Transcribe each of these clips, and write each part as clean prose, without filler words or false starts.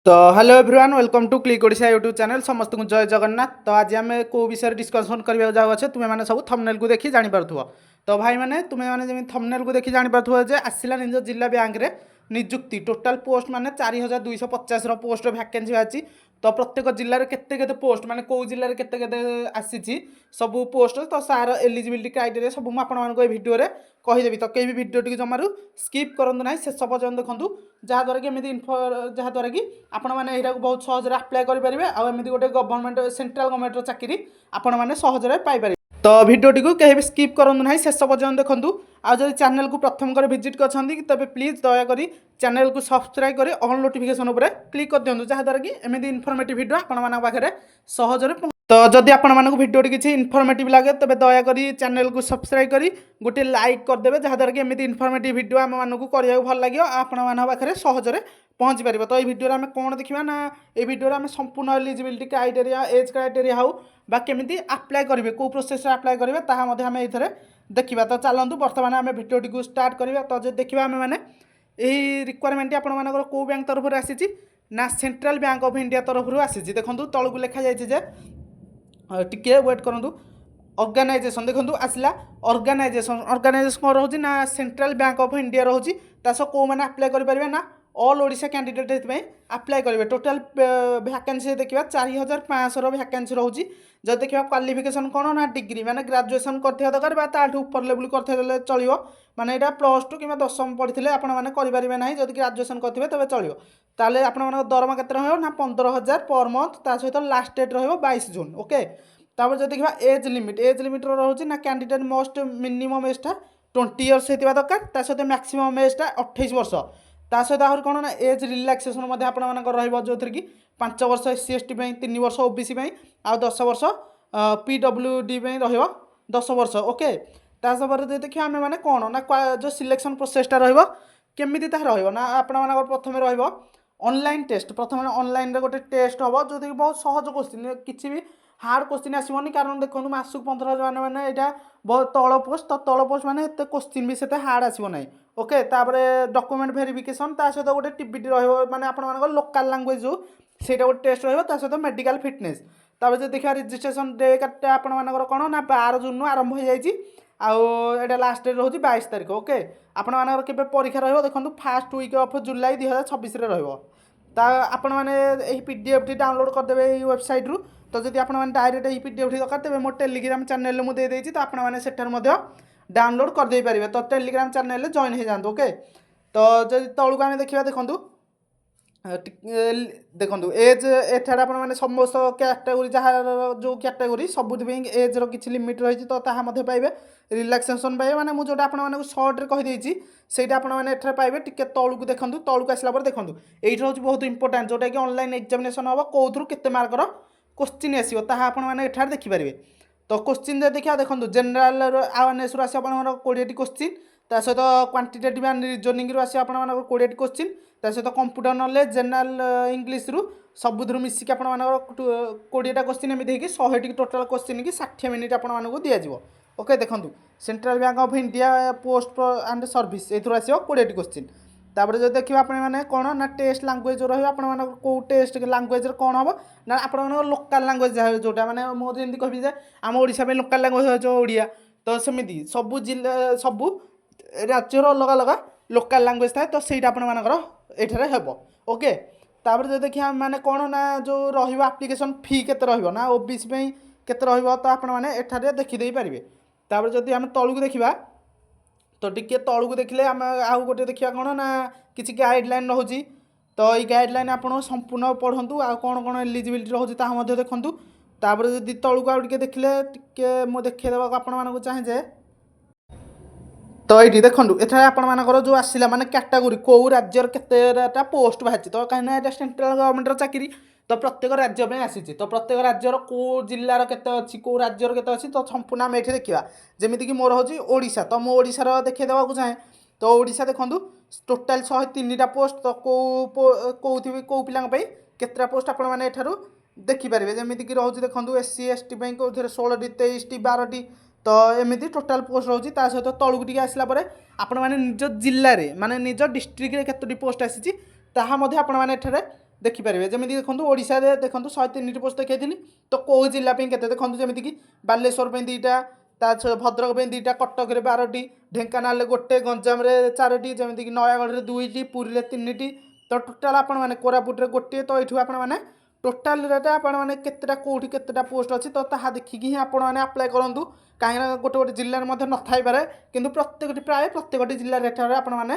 तो hello everyone welcome to click Odisha YouTube channel समस्त को जय जगन्नाथ। तो आज आम कौ विषय डिस्कसन करने जाऊे तुम्हें मैंने सब थंबनेल को देखी जापर। तो भाई मैंने तुम्हें मैंने जमी थंबनेल को देखी जापर जे आसला निज जिला बैंक रे निजुक्ति टोटाल पोस्ट माने 4250 पोस्ट वैकेंसी बाहरी। तो प्रत्येक जिले में केते केते पोस्ट माने कौ जिले में केते केते आसी सब पोस्ट तो सार एलिजिबिलिटी क्राइटेरिया सब मुझे भिडियो कहीदेवी। तो कहीं भी भिडियो टी जमारू स्किप करूँ ना शेष पर्यटन देखूँ जहाँद्वारा कि एमती जहाँद्वारा कि आपण मैंने बहुत सहज आप्लाय करेंगे आमती गोटे गवर्नमेंट सेंट्रल गवर्नमेंट चाकरी आपण मैंने सहजरे पाइपर। तो भिडियोटी को कहीं भी स्किप करूँ ना शेष पर्यटन देखूँ। आदि चैनल को प्रथम कर विजिट कर तबे प्लीज दयाकोरी चैनल को सब्सक्राइब कर ऑल नोटिफिकेशन उपर क्लिक कर दिखाँ जहाँद्वारा कि एमती इनफॉर्मेटिव वीडियो आपण पाखे सहजरे। तो जदि आपण मानक भिडियो किसी इनफॉर्मेटिव लगे तबे दयाकोरी चैनल को सब्सक्राइब करी गोटे लाइक करदे जहाँद्वारा कि एमती इनफॉर्मेटिव वीडियो आम मानक करने भल लगे आपण पाखे सहजरे पहुँची पार। तो ये भिडियो आम कौन देखा ना ये भिडियो आम संपूर्ण eligibility criteria age criteria how बा केमी आप्लाय करेंगे कौ प्रोसेस आप्लाय करेंगे ताहा आम ये देखा। तो चलतु बर्तमान आम भिडियोटी को स्टार्ट करवा। तो जो देखा आम मैंने यही रिक्वायरमेंट आपर कौ बैंक तरफ आसी ना सेंट्रल बैंक ऑफ इंडिया तरफ आसी। देखो तौक लिखा जाए टिके वेट करूँ ऑर्गेनाइजेशन देखो आसला ऑर्गेनाइजेशन कौन रोचे ना सेंट्रल बैंक ऑफ इंडिया रोचे तास कौ मैंने आप्लाय करेंगे ना ऑल ओडिशा कैंडिडेट आप्लाय करेंगे। टोटाल वैकेंसी देखा 4500 वैकेंसी रोचे। जब देखा क्वालिफिकेशन कौन ना डिग्री माने ग्रेजुएशन करथिया दरकार बा ताठू ऊपर लेवल करथिया चलियो माने एटा +2 कि 10वीं पढ़िथिले आपण माने करि परिबे नाही। जदि ग्रेजुएशन करथिबे तबे चलियो ताले आपण माने दरमा केते रहयो ना 15000 पर मंथ ता सहित लास्ट डेट रहयो 22 जून। ओके तापर जदि देखा एज लिमिट रोचे ना कैंडिडेट मस्ट मिनिमम एजटा 20 इयर्स होता दरकार ता सहित मैक्सिमम एजटा 28 वर्ष ता सहित आहरी कौन ना एज रिलैक्सेशन आपण जो थी कि 5 वर्ष SC ST 3 वर्ष OBC आ 10 वर्ष PWD रहा 10 वर्ष। ओके तापर देखिए आम मैंने कौन ना जो सिलेक्शन प्रोसेसटा रमी ना आपण प्रथम ऑनलाइन टेस्ट प्रथम ऑनलाइन गोटे टेस्ट हम जो कि बहुत सहज क्वेश्चन किसी भी हार्ड क्वेश्चन आसबनी कारण देखो मासक 15,000 मैंने यहाँ बहुत तल पोस्ट तो तल पोस्ट मैंने क्वेश्चन भी से हार्ड आसब ना। ओके तापर डॉक्यूमेंट वेरिफिकेशन ता सहित गोटे टीबीटी रही आप लोकल लैंग्वेज जो सेटा गोटे टेस्ट रहा सहित मेडिकल फिटनेस। तापर जो देखा रजिस्ट्रेशन डेट आपर कौन ना 12 जून आरंभ हो जाए आटा लास्ट डेट रोचे 22 तारीख। ओके आपर के परीक्षा रही देखो फास्ट वीक ऑफ जुलाई 2026 आपण मैंने PDF टी डाउनलोड करदे वेबसाइट रु। तो जब आप डायरेक्ट यही PDF टी दरकार तेज मो टेलीग्राम चैनल मुझे देदेजी तो आपने डाउनलोड करदे पारे। तो टेलीग्राम चैनल जॉइन हो जातु। ओके तो जब तौक आम देखा देखूँ देखो एज एठार मैंने समस्त कैटेगोरी जहाँ जो कैटेगोरी सबुथ एज रि लिमिट रही तो पाइबे रिलैक्सेशन पाइबे माने मुझे आपको सर्ट कहीदे सहीटा आपने पाइबे टिके तौक देखूँ तौक आसला देखूँ ये हूँ बहुत इंपोर्टाट जोटा कि ऑनलाइन एग्जामिनेशन हम कौर के मार्कर क्वेश्चन आसो ताने देखिपारे। तो क्वेश्चन देखा देखो जनरल अवेयरनेस आस 20 क्वेश्चन ता सहित क्वांटिटेटिव एंड रिजनिंग आस 20 क्वेश्चन ता सहित कंप्यूटर नॉलेज जनरल इंग्लीश रु सबुथ मिसिक आप 20टा क्वेश्चन एमती 100 टोटाल क्वेश्चन कि 60 मिनिट आपको दिज्व। ओके देखो central bank of India post and service ये आसो 20 क्वेश्चन। तापर जो देखिए आपने कौन ना टेस्ट लैंग्वेज जो रही कौ टेस्ट लैंग्वेज कौन हम ना आप लोकल लैंग्वेज जोटा मैंने मुझे जमी कहि आम ओडिशा में लोकल लैंग्वेज ओडिया तो सेमती सबू जिला सबू राज्यर अलग अलग लोकल लैंग्वेज थाए तो सहीटा आपंकर हेब। ओके तापर जो देखिए मैंने कौन ना जो रप्लिकेसन फी के ना OBC के तो आपने देखीदे पारे। तापर जदि आम तौक देखा तो टिके तौक देखिले आम आउ गोटे देखा कौन ना किसी गाइडलाइन रोचे तो ये गाइडलाइन आप संपूर्ण पढ़ु आ कौन कौन एलिजिबिलिटी रोचे देखूँ। तापर जब तौक आउ टे देखिले टे मुझे देखा आपको चाहे जे तो ये देखो एठार आपर जो आसला माने कैटेगोरी कौ राज्यर केतेटा पोस्ट बाहरी तो कहीं सेंट्रल गवर्नमेंट चाकरी तो प्रत्येक राज्य में आसी तो प्रत्येक राज्यर कौ जिलार केते अच्छी कौ राज्यर केते अच्छी तो संपूर्ण आम ये देखा जमीक कि मोर हूँ ओडिशा तो मो ओडिशार देखा देवाक चाहे तो ओडिशा देखूँ टोटाल 103टा पोस्ट तो कौ पिला केतटा पोस्ट आपने देखिपारे जमीक रोचे देखो SC ST कौ 16टी 23टी 12टी तो एमती टोटाल पोस्ट रोचे सहित तौक टी आसला आपण मैंने निज जिले में माने निज डिस्ट्रिक्ट केतोटी पोस्ट आसी आपने ଦେଖିପାରିବେ। ଯେମିତି ଦେଖନ୍ତୁ ଓଡ଼ିଶାରେ ଦେଖନ୍ତୁ 103ଟି ପୋଷ୍ଟ ଦେଖାଇଥିଲି, ତ କେଉଁ ଜିଲ୍ଲା ପାଇଁ କେତେ ଦେଖନ୍ତୁ, ଯେମିତିକି ବାଲେଶ୍ୱର ପାଇଁ 2ଟା, ତା ଭଦ୍ରକ ପାଇଁ 2ଟା, କଟକରେ 12ଟି, ଢେଙ୍କାନାଳରେ 1, ଗଞ୍ଜାମରେ 4ଟି, ଯେମିତିକି ନୟାଗଡ଼ରେ 2ଟି, ପୁରୀରେ 3ଟି, ତ ଟୋଟାଲ୍ ଆପଣମାନେ କୋରାପୁଟରେ 1, ତ ଏଇଠୁ ଆପଣମାନେ ଟୋଟାଲ୍ଟା ଆପଣମାନେ କେତେଟା କେଉଁଠି କେତେଟା ପୋଷ୍ଟ ଅଛି, ତ ତାହା ଦେଖିକି ହିଁ ଆପଣମାନେ ଆପ୍ଲାଏ କରନ୍ତୁ। କାହିଁକିନା ଗୋଟେ ଗୋଟେ ଜିଲ୍ଲାରେ ମଧ୍ୟ ନଥାଇପାରେ, କିନ୍ତୁ ପ୍ରତ୍ୟେକଟି ଜିଲ୍ଲାରେ ଏଠାରେ ଆପଣମାନେ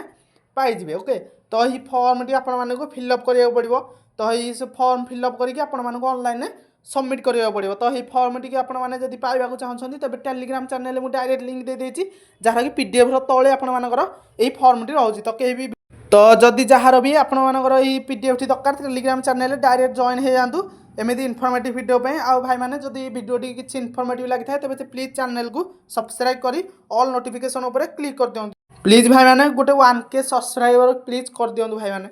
ପାଇଯିବେ। ଓକେ, ତ ଏହି ଫର୍ମଟି ଆପଣମାନଙ୍କୁ ଫିଲ୍ଅପ୍ କରିବାକୁ ପଡ଼ିବ। ତ ଏହି ସେ ଫର୍ମ ଫିଲ୍ଅପ୍ କରିକି ଆପଣମାନଙ୍କୁ ଅନଲାଇନ୍ରେ ସବମିଟ୍ କରିବାକୁ ପଡ଼ିବ। ତ ଏହି ଫର୍ମଟିକି ଆପଣମାନେ ଯଦି ପାଇବାକୁ ଚାହୁଁଛନ୍ତି, ତେବେ ଟେଲିଗ୍ରାମ ଚ୍ୟାନେଲରେ ମୁଁ ଡାଇରେକ୍ଟ ଲିଙ୍କ୍ ଦେଇଦେଇଛି, ଯାହାକି PDFର ତଳେ ଆପଣମାନଙ୍କର ଏହି ଫର୍ମଟି ରହୁଛି। ତ କେହି ବି ଯଦି ଯାହାର ବି ଆପଣମାନଙ୍କର ଏହି PDFଟି ଦରକାର, ଟେଲିଗ୍ରାମ ଚ୍ୟାନେଲରେ ଡାଇରେକ୍ଟ ଜଏନ୍ ହେଇଯାଆନ୍ତୁ ଏମିତି ଇନଫର୍ମେଟିଭ୍ ଭିଡ଼ିଓ ପାଇଁ। ଆଉ ଭାଇମାନେ ଯଦି ଭିଡ଼ିଓଟି କିଛି ଇନଫର୍ମେଟିଭ୍ ଲାଗିଥାଏ, ତେବେ ପ୍ଲିଜ୍ ଚ୍ୟାନେଲକୁ ସବସ୍କ୍ରାଇବ୍ କରି ଅଲ୍ ନୋଟିଫିକେସନ୍ ଉପରେ କ୍ଲିକ୍ କରିଦିଅନ୍ତୁ। ପ୍ଲିଜ୍ ଭାଇମାନେ ଗୋଟେ 1K ସବସ୍କ୍ରାଇବର ପ୍ଲିଜ୍ କରିଦିଅନ୍ତୁ ଭାଇମାନେ।